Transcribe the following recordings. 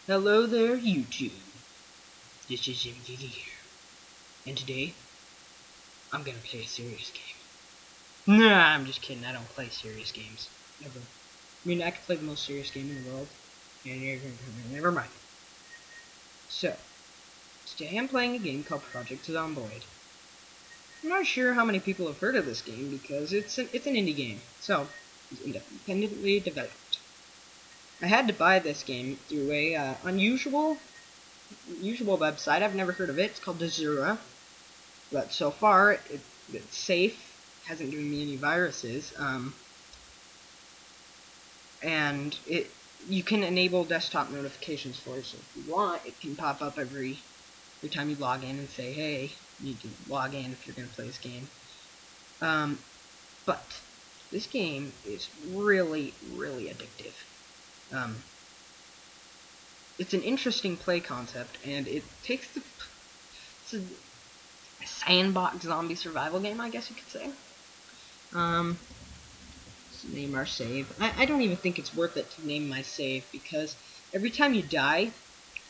Hello there, YouTube. This is Zimgygi here, and today I'm gonna play a serious game. Nah, I'm just kidding. I don't play serious games ever. I mean, I could play the most serious game in the world, and never mind. So today I'm playing a game called Project Zomboid. I'm not sure how many people have heard of this game because it's an indie game, so it's independently developed. I had to buy this game through a unusual website. I've never heard of it. It's called Zura. But so far, it's safe, hasn't given me any viruses, and you can enable desktop notifications for it, so if you want, it can pop up every time you log in and say, hey, you need to log in if you're going to play this game. But this game is really, really addictive. It's an interesting play concept, and it takes it's a sandbox zombie survival game, I guess you could say. Let's name our save. I don't even think it's worth it to name my save, because every time you die,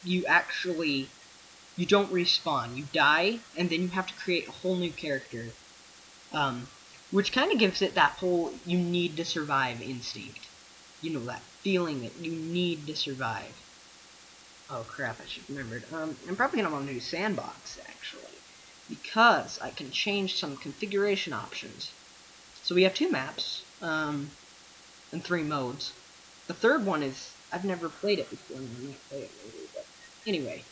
you don't respawn. You die, and then you have to create a whole new character. Which kind of gives it that whole you need to survive instinct. You know, that feeling that you need to survive. Oh crap, I should have remembered. I'm probably going to want to do sandbox, actually, because I can change some configuration options. So we have two maps, and 3 modes. The third one is, I've never played it before, and I might play it later, but anyway.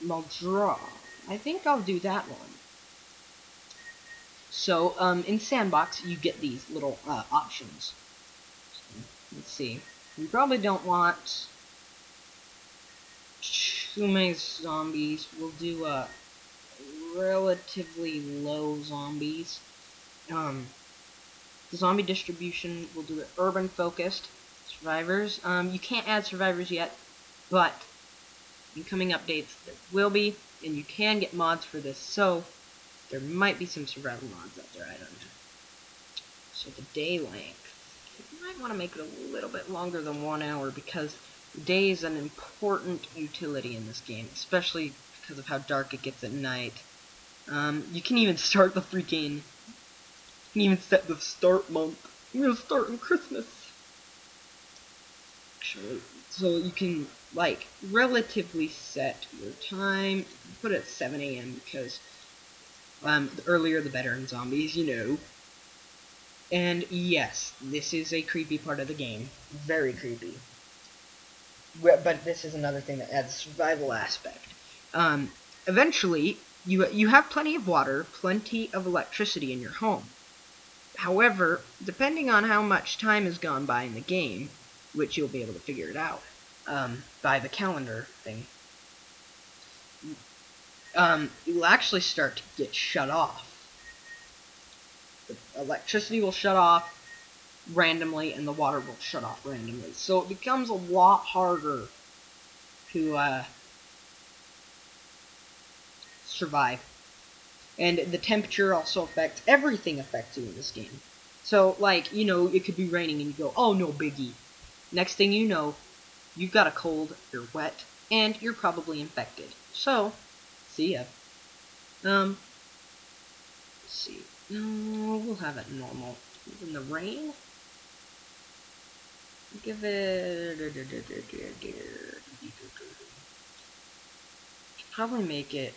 I'll draw. I think I'll do that one. So, in Sandbox, you get these little, options. So, let's see. We probably don't want too many zombies. We'll do, relatively low zombies. The zombie distribution, we'll do it urban focused. Survivors, you can't add survivors yet, but in coming updates there will be, and you can get mods for this, so there might be some survival mods out there, I don't know. So the day length, you might want to make it a little bit longer than 1 hour, because day is an important utility in this game, especially because of how dark it gets at night. You can even start the freaking, you can even set the start month. I'm gonna start on Christmas. Actually, so you can, like, relatively set your time. Put it at 7 a.m. because, the earlier the better in zombies, you know. And yes, this is a creepy part of the game. Very creepy. But this is another thing that adds survival aspect. Eventually, you have plenty of water, plenty of electricity in your home. However, depending on how much time has gone by in the game, which you'll be able to figure it out by the calendar thing, it will actually start to get shut off. The electricity will shut off randomly, and the water will shut off randomly. So it becomes a lot harder to survive. And the temperature also affects, everything affects you in this game. So, like, you know, it could be raining and you go, oh, no biggie. Next thing you know, you've got a cold, you're wet, and you're probably infected. So, see ya. Let's see. We'll have it normal. In the rain? Give it... Probably make it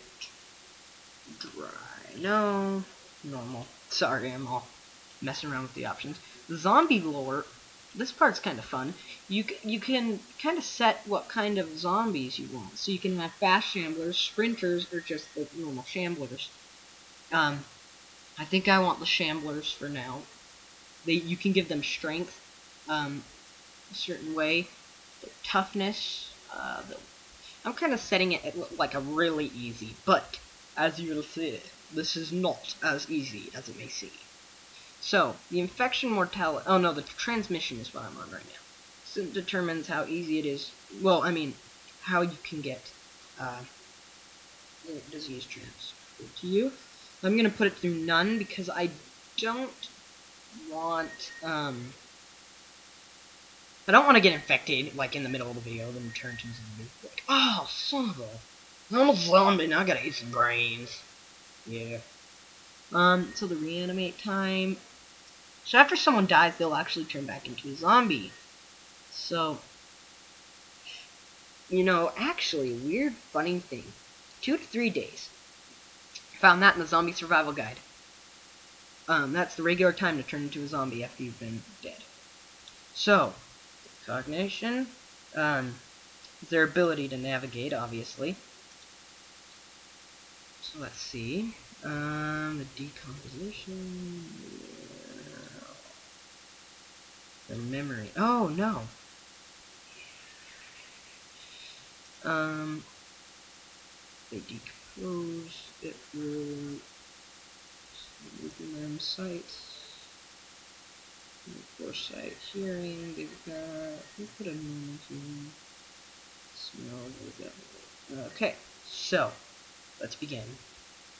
dry. No, normal. Sorry, I'm all messing around with the options. The zombie lore, this part's kind of fun. You can kind of set what kind of zombies you want. So you can have fast shamblers, sprinters, or just the normal shamblers. I think I want the shamblers for now. You can give them strength, a certain way. Their toughness, I'm kind of setting it at like a really easy, but as you will see, this is not as easy as it may seem. So, the infection mortality, oh no, the transmission is what I'm on right now. So it determines how easy it is, well, I mean, how you can get disease transferred to you. I'm going to put it through none because I don't want, I don't want to get infected, like, in the middle of the video, then turn into a zombie. Like, oh, son of a... I'm a zombie, now I gotta eat some brains. Yeah. So the reanimate time... So after someone dies, they'll actually turn back into a zombie. So... You know, actually, weird, funny thing. 2 to 3 days. Found that in the Zombie Survival Guide. That's the regular time to turn into a zombie after you've been dead. So, cognition, is their ability to navigate, obviously. So let's see. The decomposition, the memory. Oh no. They decompose. It will within them sights. Foresight, hearing. They've got. We put a normal human. Smell. Okay, so let's begin.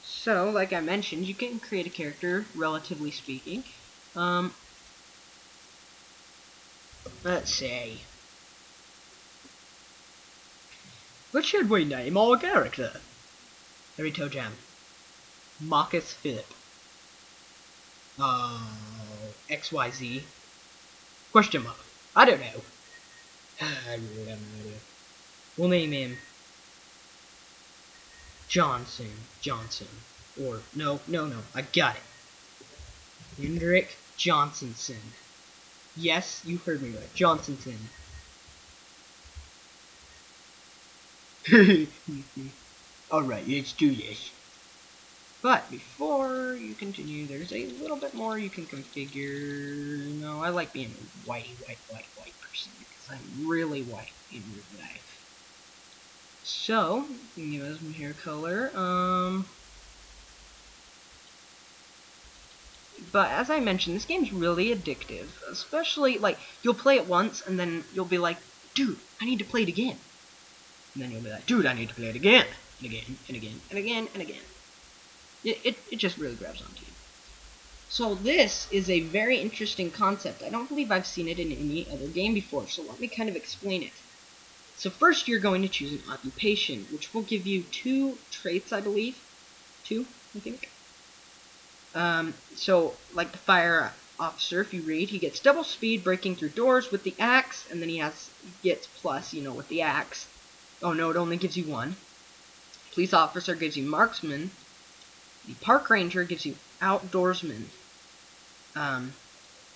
So, like I mentioned, you can create a character, relatively speaking. Let's say, what should we name our character? Harry Toe Jam. Marcus Phillip. XYZ. Question mark. I don't know. I really have no idea. We'll name him Johnson. Or, no, I got it. Hendrik Johnsonson. Yes, you heard me right. Johnsonson. Alright, let's do this. But before you continue, there's a little bit more you can configure. No, I like being a white person because I'm really white in real life. So, you can give us some hair color. But as I mentioned, this game's really addictive. Especially, like, you'll play it once, and then you'll be like, dude, I need to play it again. And then you'll be like, dude, I need to play it again. And again, and again, and again, and again. It just really grabs onto you. So this is a very interesting concept. I don't believe I've seen it in any other game before, so let me kind of explain it. So first you're going to choose an occupation, which will give you 2 traits, I believe. 2, I think. So, like the fire officer, if you read, he gets double speed breaking through doors with the axe, and then he gets plus, you know, with the axe. Oh no, it only gives you 1. Police officer gives you marksman. The park ranger gives you outdoorsman.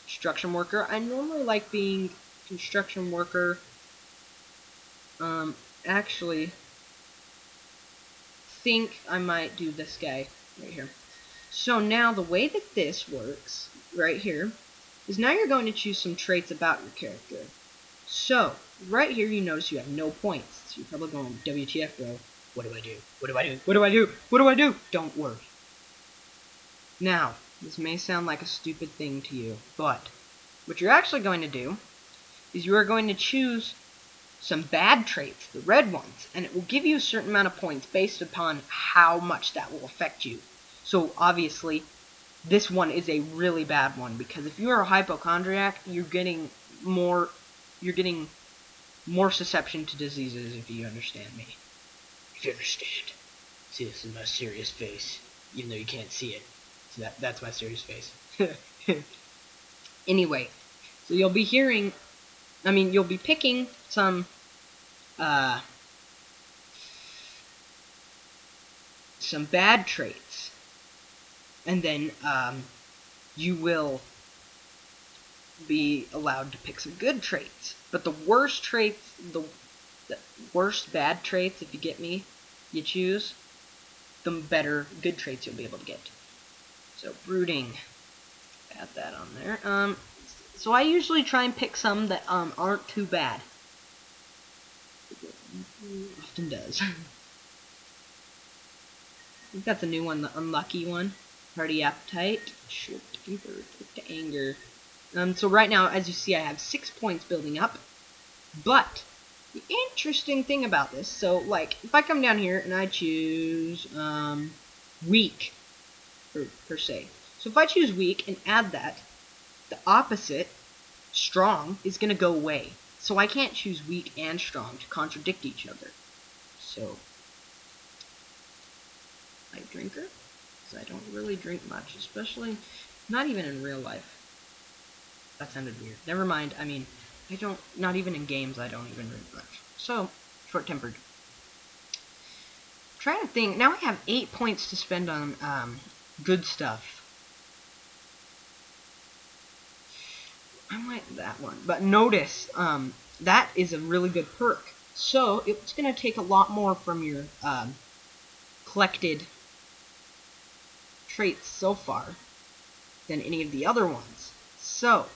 Construction worker. I normally like being construction worker. Actually, think I might do this guy right here. So now the way that this works, right here, is now you're going to choose some traits about your character. So, right here you notice you have no points. So you're probably going, WTF, bro. What do I do? What do I do? What do I do? What do I do? Don't worry. Now, this may sound like a stupid thing to you, but what you're actually going to do is you are going to choose some bad traits, the red ones, and it will give you a certain amount of points based upon how much that will affect you. So obviously, this one is a really bad one, because if you are a hypochondriac, you're getting more susceptible to diseases, if you understand me. If you understand. See, this is my serious face, even though you can't see it. So that's my serious face. Anyway, so you'll be you'll be picking some bad traits, and then you will be allowed to pick some good traits. But the worst traits, the worst bad traits, if you get me, you choose, the better good traits you'll be able to get. So brooding, add that on there. So I usually try and pick some that aren't too bad. Often does. I think that's a new one, the unlucky one. Hearty appetite, short temper, quick to anger. So right now, as you see, I have 6 points building up. But the interesting thing about this, so like if I come down here and I choose weak per se. So if I choose weak and add that, the opposite, strong, is gonna go away. So I can't choose weak and strong to contradict each other. So, light drinker, because I don't really drink much, especially not even in real life. That sounded weird. Never mind. I mean, I don't. Not even in games, I don't even drink much. So, short-tempered. Trying to think. Now I have 8 points to spend on good stuff. I might that one. But notice, that is a really good perk. So it's gonna take a lot more from your collected traits so far than any of the other ones. So,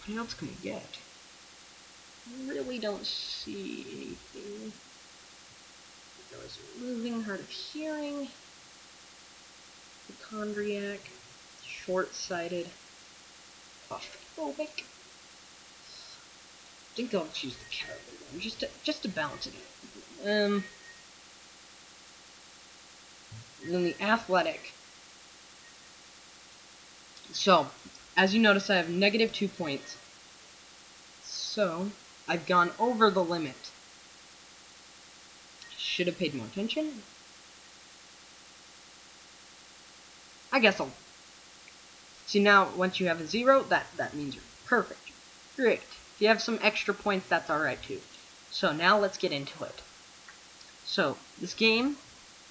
what else can we get? I really don't see anything. Moving, hard of hearing, hypochondriac, short-sighted, claustrophobic. I think I'll choose the cowardly one just to balance it out. Then the athletic. So, as you notice, I have negative 2 points. So, I've gone over the limit. Should have paid more attention. I guess I'll... See, now, once you have a 0, that means you're perfect. Great. If you have some extra points, that's alright too. So, now let's get into it. So, this game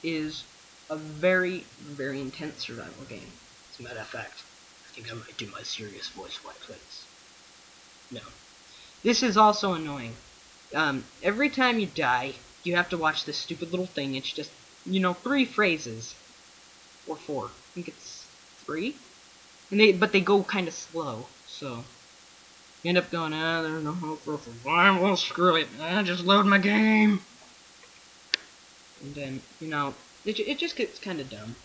is a very, very intense survival game. As a matter of fact, I think I might do my serious voice while I play this. No. This is also annoying. Every time you die, you have to watch this stupid little thing. It's just, 3 phrases. Or 4. I think it's 3. But they go kind of slow, so you end up going, there's no hope for survival. Well, screw it. Just load my game. And then, it just gets kind of dumb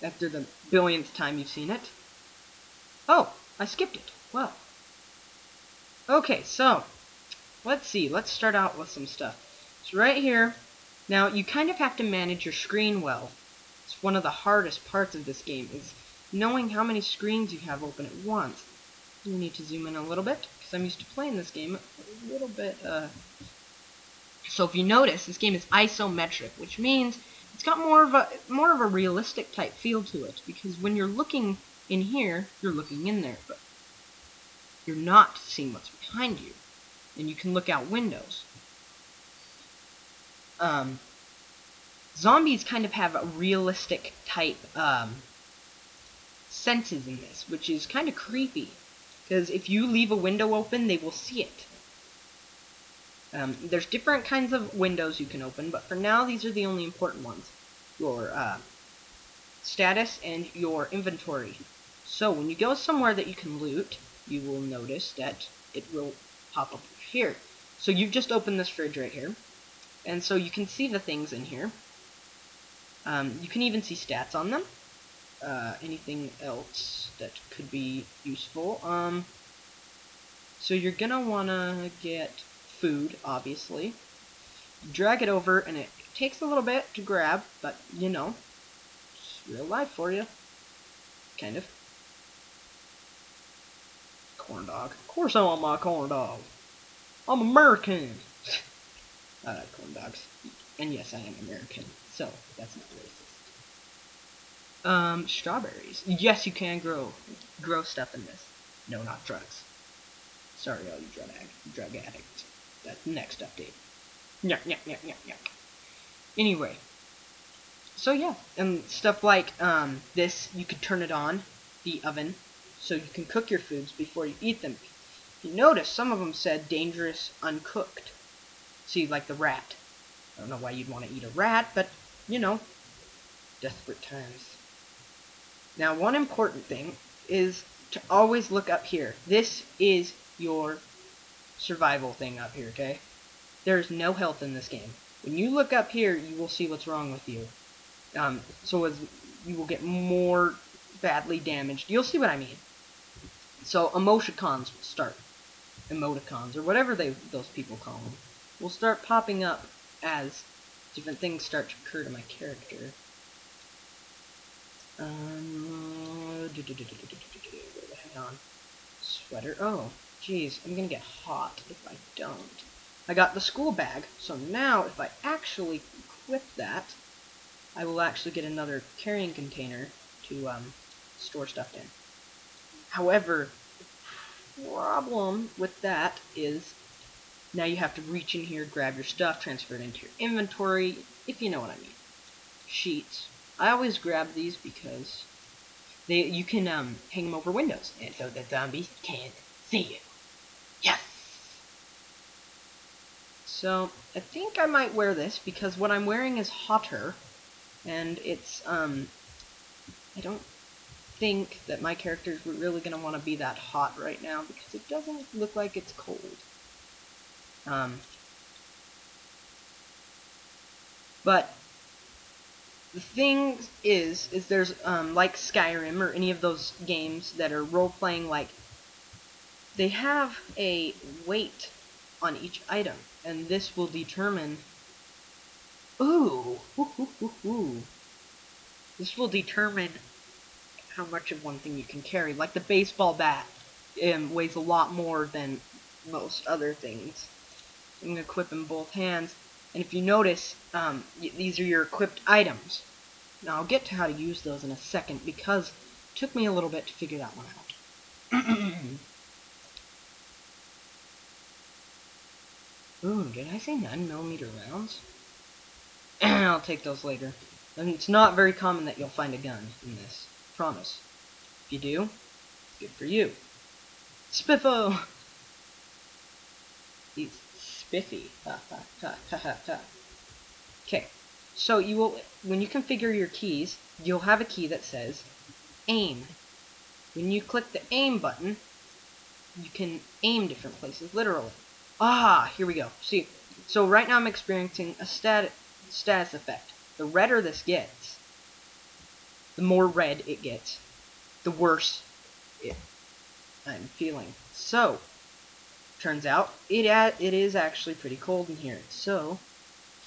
after the billionth time you've seen it. Oh, I skipped it. Wow. Okay, so let's see. Let's start out with some stuff. So right here, now you kind of have to manage your screen well. It's one of the hardest parts of this game is knowing how many screens you have open at once. You need to zoom in a little bit because I'm used to playing this game a little bit. So if you notice, this game is isometric, which means it's got more of a realistic type feel to it. Because when you're looking in here, you're looking in there, but you're not seeing what's behind you, and you can look out windows. Zombies kind of have a realistic type senses in this, which is kind of creepy. Because if you leave a window open, they will see it. There's different kinds of windows you can open, but for now, these are the only important ones. Your status and your inventory. So when you go somewhere that you can loot, you will notice that it will pop up here. So you've just opened this fridge right here, and so you can see the things in here. You can even see stats on them. Anything else that could be useful. So you're gonna wanna get food, obviously. Drag it over, and it takes a little bit to grab, but it's real life for you. Kind of. Corn dog. Of course I want my corn dog. I'm American. I like corn dogs. And yes, I am American, so that's not racist. Strawberries. Yes, you can grow stuff in this. No, not drugs. Sorry, all you drug addicts. That's next update. Yuck, yuck, yuck, yuck, yuck. Anyway. So yeah, and stuff like this, you could turn it on, the oven, so you can cook your foods before you eat them. If you notice, some of them said dangerous uncooked. See, like the rat. I don't know why you'd want to eat a rat, but, desperate times. Now, one important thing is to always look up here. This is your survival thing up here, okay? There's no health in this game. When you look up here, you will see what's wrong with you. So as you will get more badly damaged. You'll see what I mean. So emoticons will start. Emoticons, or whatever those people call them, will start popping up as different things start to occur to my character. the heck on? Sweater. Oh, jeez, I'm gonna get hot if I don't. I got the school bag, so now if I actually equip that, I will actually get another carrying container to store stuff in. However, the problem with that is now you have to reach in here, grab your stuff, transfer it into your inventory, if you know what I mean. Sheets. I always grab these because you can hang them over windows, and so the zombies can't see you. Yes! So, I think I might wear this because what I'm wearing is hotter, and it's, I don't think that my character is really going to want to be that hot right now because it doesn't look like it's cold. But the thing is there's, like Skyrim or any of those games that are role-playing, like, they have a weight on each item, and this will determine, this will determine how much of one thing you can carry. Like the baseball bat weighs a lot more than most other things. I'm going to equip in both hands, and if you notice, these are your equipped items. Now I'll get to how to use those in a second because it took me a little bit to figure that one out. Ooh, did I say 9mm rounds? I'll take those later. And it's not very common that you'll find a gun in this. Promise. If you do, good for you. Spiffo! He's spiffy. Ha ha ha ha ha ha. Okay. So you will, when you configure your keys, you'll have a key that says aim. When you click the aim button, you can aim different places, literally. Ah, here we go. See, so right now I'm experiencing a status effect. The redder this gets, the more red it gets, the worse I'm feeling. So, turns out it is actually pretty cold in here. So,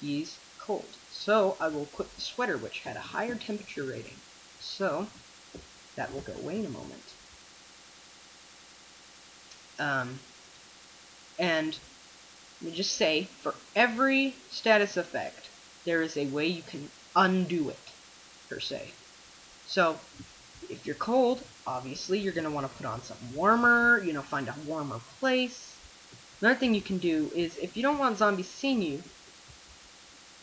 he's cold. So, I will equip the sweater, which had a higher temperature rating. So, that will go away in a moment. And let me just say, for every status effect, there is a way you can undo it, per se. So, if you're cold, obviously you're going to want to put on something warmer, find a warmer place. Another thing you can do is, if you don't want zombies seeing you, you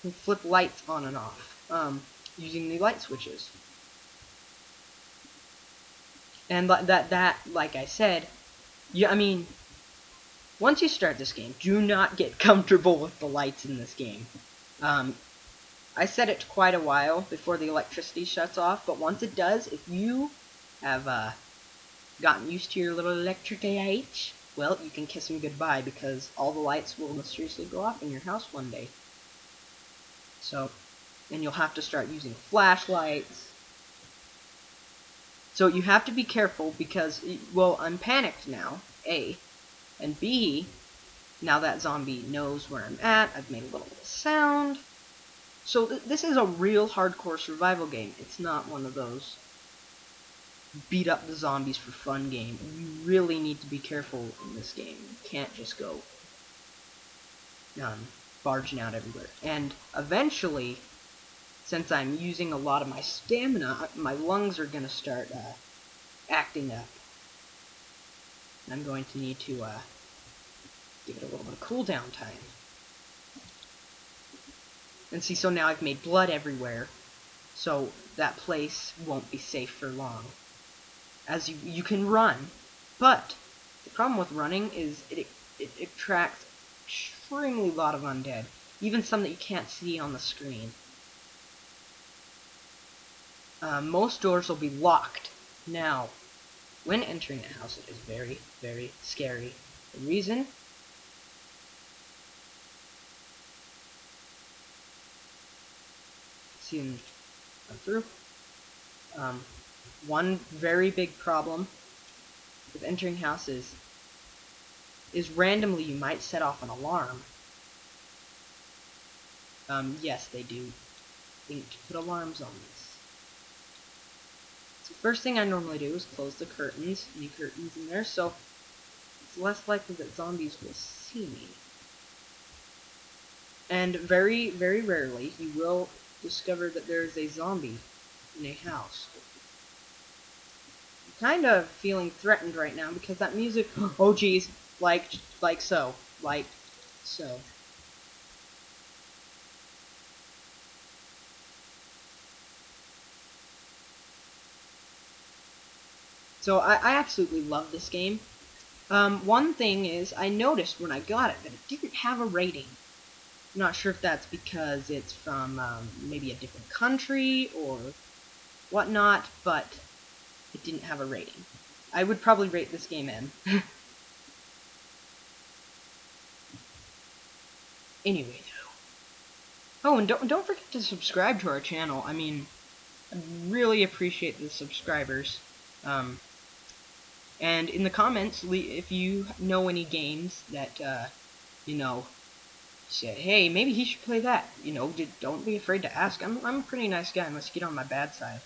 can flip lights on and off, using the light switches. And that, like I said, once you start this game, do not get comfortable with the lights in this game. I set it quite a while before the electricity shuts off, but once it does, if you have gotten used to your little electric lights, well, you can kiss them goodbye because all the lights will mysteriously go off in your house one day. So, and you'll have to start using flashlights. So you have to be careful because, well, I'm panicked now, A, and B, now that zombie knows where I'm at, I've made a little bit of sound. So this is a real hardcore survival game. It's not one of those beat up the zombies for fun game. You really need to be careful in this game. You can't just go barging out everywhere. And eventually, since I'm using a lot of my stamina, my lungs are going to start acting up. And I'm going to need to give it a little bit of cooldown time. And see, so now I've made blood everywhere, so that place won't be safe for long. As you can run, but the problem with running is it attracts extremely lot of undead, even some that you can't see on the screen. Most doors will be locked. Now, when entering a house, it is very, very scary. The reason? See him through. One very big problem with entering houses is randomly you might set off an alarm. Yes, they do think to put alarms on this. the first thing I normally do is close the curtains, any curtains in there, so it's less likely that zombies will see me. And very, very rarely, you will discover that there is a zombie in a house. I'm kind of feeling threatened right now because that music, oh geez, like so, like so. So I absolutely love this game. One thing is, I noticed when I got it that it didn't have a rating. I'm not sure if that's because it's from maybe a different country or whatnot, but it didn't have a rating. I would probably rate this game M. Anyway, though. Oh, and don't forget to subscribe to our channel. I mean, I really appreciate the subscribers. And in the comments, if you know any games that you know, say, hey, maybe he should play that. You know, don't be afraid to ask. I'm a pretty nice guy unless you get on my bad side.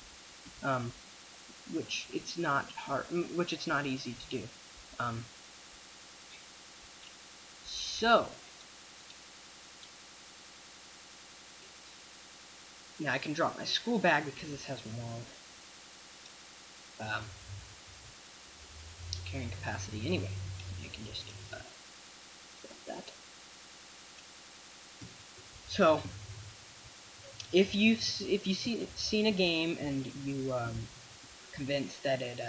Which it's not hard, which it's not easy to do. So now I can drop my school bag because this has more carrying capacity. Anyway, I can just drop that. So if you've seen a game and you convinced that it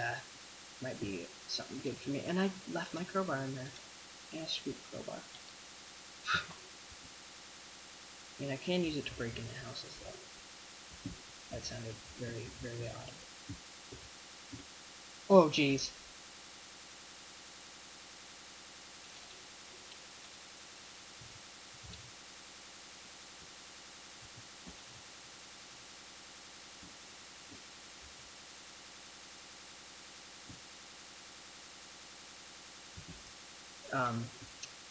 might be something good for me, and I left my crowbar in there. Yeah, screw the crowbar. I mean, I can use it to break into houses, though. That sounded very, very odd. Oh, jeez.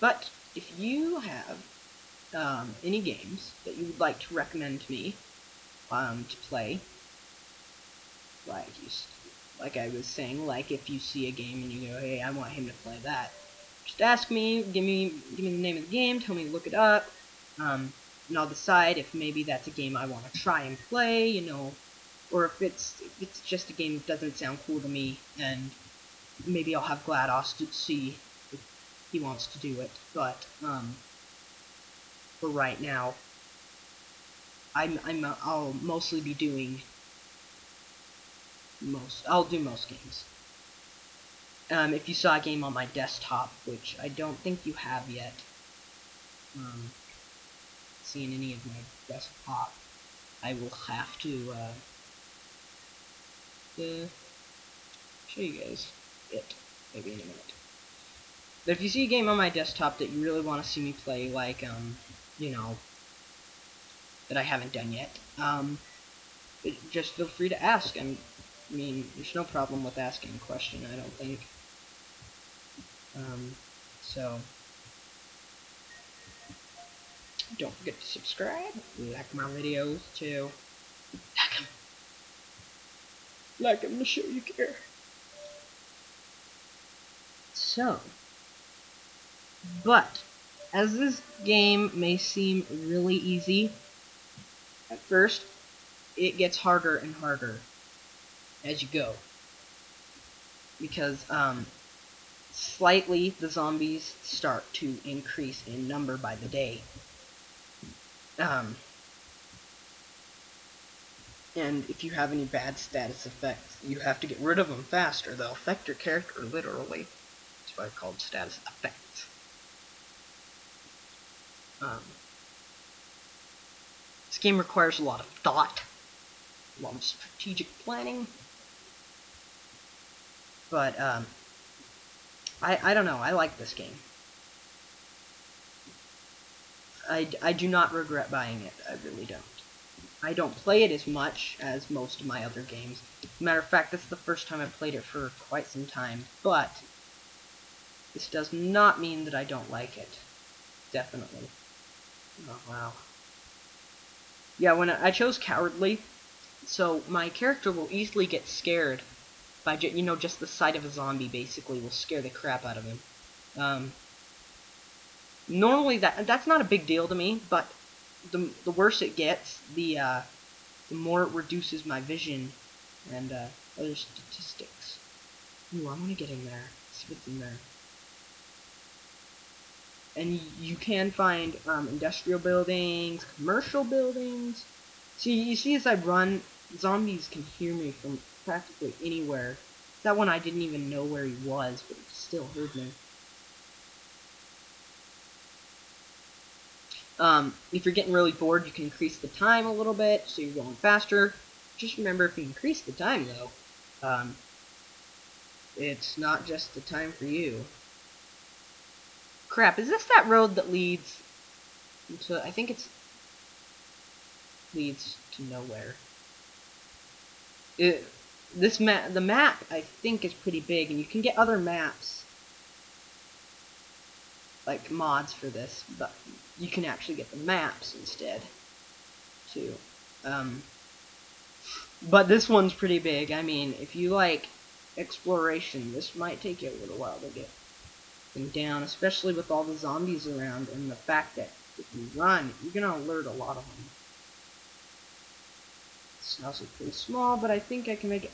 But if you have any games that you would like to recommend to me to play, like like I was saying, like if you see a game and you go, hey, I want him to play that, just ask me, give me the name of the game, tell me to look it up, and I'll decide if maybe that's a game I want to try and play, you know, or if it's just a game that doesn't sound cool to me, and maybe I'll have GLaDOS to see if he wants to do it. But for right now, I'll mostly be doing I'll do most games. If you saw a game on my desktop, which I don't think you have yet, seen any of my desktop, I will have to show you guys it maybe in a minute. But if you see a game on my desktop that you really want to see me play, like you know, that I haven't done yet, just feel free to ask. I mean, there's no problem with asking a question, I don't think. So don't forget to subscribe, like my videos too. Like them to show you care. So, but as this game may seem really easy at first, it gets harder and harder as you go. Because slightly the zombies start to increase in number by the day. And if you have any bad status effects, you have to get rid of them faster. They'll affect your character literally. That's why it's called status effects. This game requires a lot of thought, a lot of strategic planning. But I don't know. I like this game. I do not regret buying it. I really don't. I don't play it as much as most of my other games. Matter of fact, this is the first time I've played it for quite some time. But this does not mean that I don't like it. Definitely. Oh, wow. Yeah, when I chose Cowardly, So my character will easily get scared by just the sight of a zombie. Basically, will scare the crap out of him. Normally that's not a big deal to me, but the worse it gets, the more it reduces my vision and other statistics. Ooh, I want to get in there. See what's in there. And you can find industrial buildings, commercial buildings. See, you see as I run, zombies can hear me from practically anywhere. That one I didn't even know where he was, but it still heard me. If you're getting really bored, you can increase the time a little bit, so you're going faster. Just remember, if you increase the time, though, it's not just the time for you. Crap, is this that road that leads to... I think it's... leads to nowhere. The map, I think, is pretty big, and you can get other maps, like mods for this, but you can actually get the maps instead, too. But this one's pretty big. I mean, if you like exploration, this might take you a little while to get them down, especially with all the zombies around, and the fact that if you run, you're gonna alert a lot of them. This house is pretty small, but I think I can make it.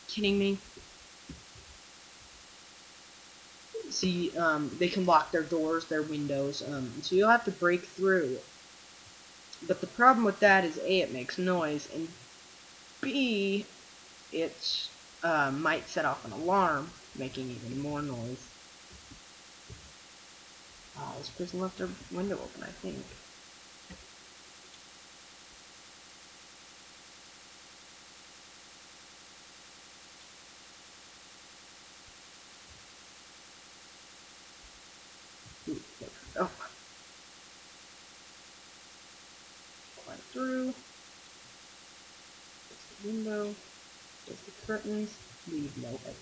Kidding me? See, they can lock their doors, their windows, so you'll have to break through. But the problem with that is A, it makes noise, and B, it might set off an alarm, making even more noise. This person left their window open, I think. Ooh, oh. Climb through. Close the window. Close the curtains. Leave no evidence.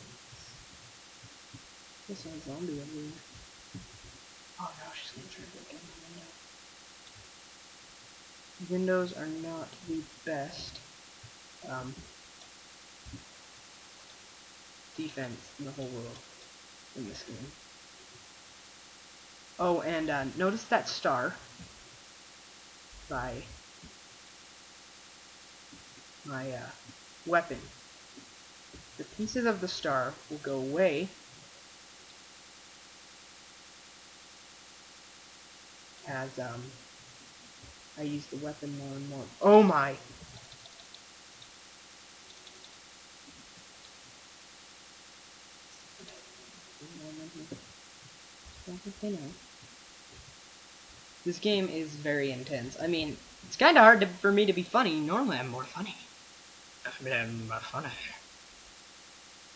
There's a zombie over here. Oh no, she's gonna try to break in the window. Windows are not the best defense in the whole world in this game. Oh, and notice that star by my weapon. The pieces of the star will go away as I use the weapon more and more. Oh my! Don't think they know. This game is very intense. I mean, it's kind of hard for me to be funny. Normally I'm more funny. I'm more funny.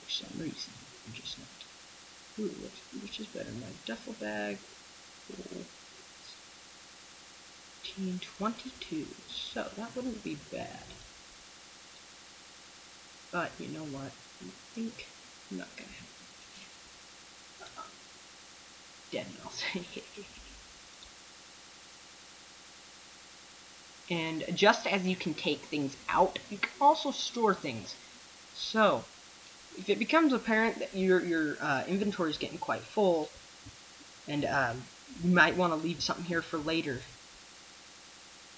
For some reason, I'm just not. Ooh, which is better? My duffel bag. 1822. So, that wouldn't be bad. But, you know what? I think I'm not gonna have dead mouse. And just as you can take things out, you can also store things. So, if it becomes apparent that your inventory is getting quite full, and you might want to leave something here for later.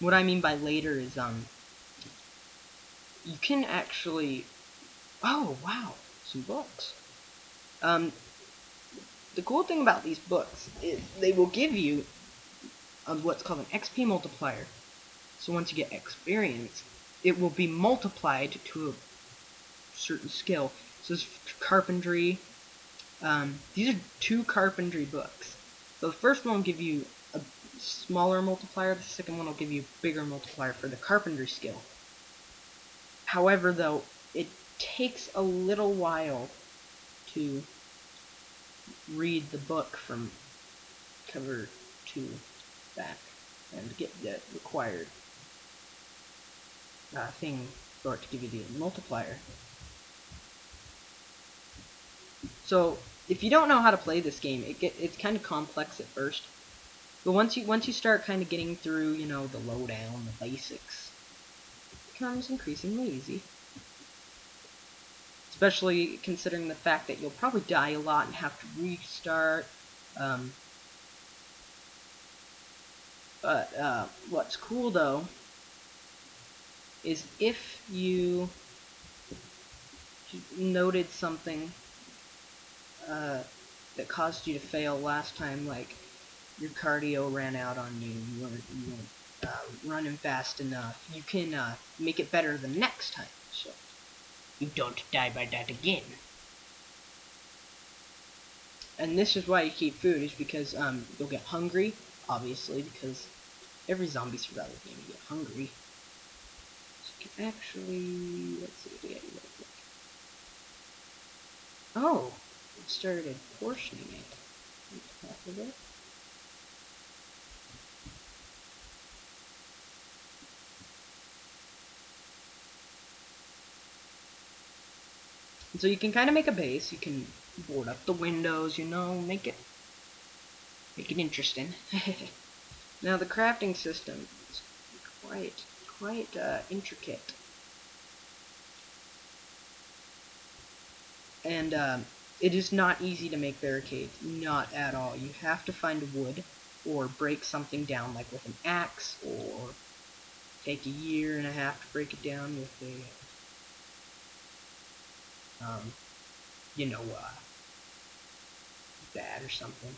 What I mean by later is you can actually. Oh wow, some books. The cool thing about these books is they will give you what's called an XP multiplier. So once you get experience, it will be multiplied to a certain skill. So this is carpentry. These are 2 carpentry books. So the first one will give you a smaller multiplier. The second one will give you a bigger multiplier for the carpentry skill. However, though, it takes a little while to read the book from cover to back and get the required thing for it to give you the multiplier. So if you don't know how to play this game, it's kind of complex at first. But once you start kind of getting through, you know, the lowdown, the basics, it becomes increasingly easy. Especially considering the fact that you'll probably die a lot and have to restart. But what's cool though is if you noted something that caused you to fail last time, like your cardio ran out on you, you weren't running fast enough, you can make it better the next time, so you don't die by that again. And this is why you keep food, is because you'll get hungry, obviously, because every zombie survival game you get hungry. So you can actually, let's see, yeah, real quick. Oh, it started portioning it. Half of it. And so you can kind of make a base. You can board up the windows, you know, make it interesting. Now the crafting system is quite intricate, and it is not easy to make barricades. Not at all. You have to find wood or break something down, like with an axe, or take a year and a half to break it down with a you know, bat or something.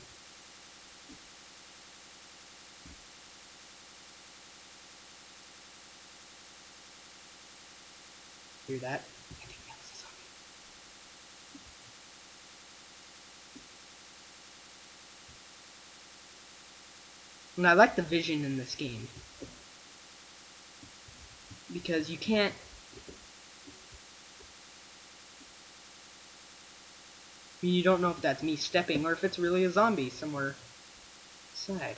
Hear that? I think that was a zombie. And I like the vision in this game, because you can't. You don't know if that's me stepping or if it's really a zombie somewhere inside.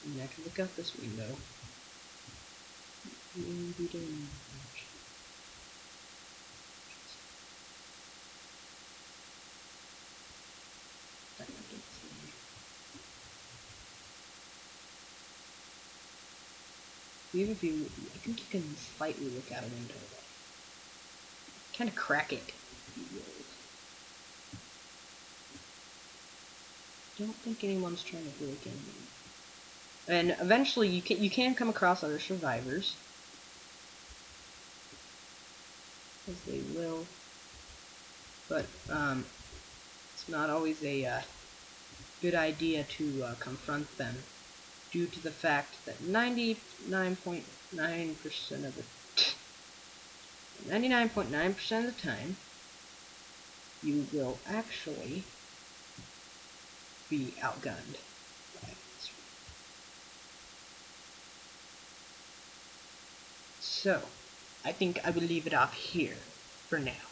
And I can look out this window. Maybe don't much. Even if you, I think you can slightly look out a window, kind of crack it. Don't think anyone's trying to break in. And eventually, you can come across other survivors, as they will. But it's not always a good idea to confront them, due to the fact that 99.9% of the 99.9% of the time, you will actually be outgunned by this. So, I think I will leave it off here for now.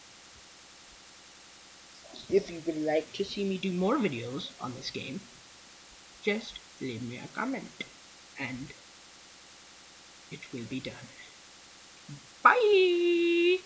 If you would like to see me do more videos on this game, just leave me a comment, and it will be done. Bye!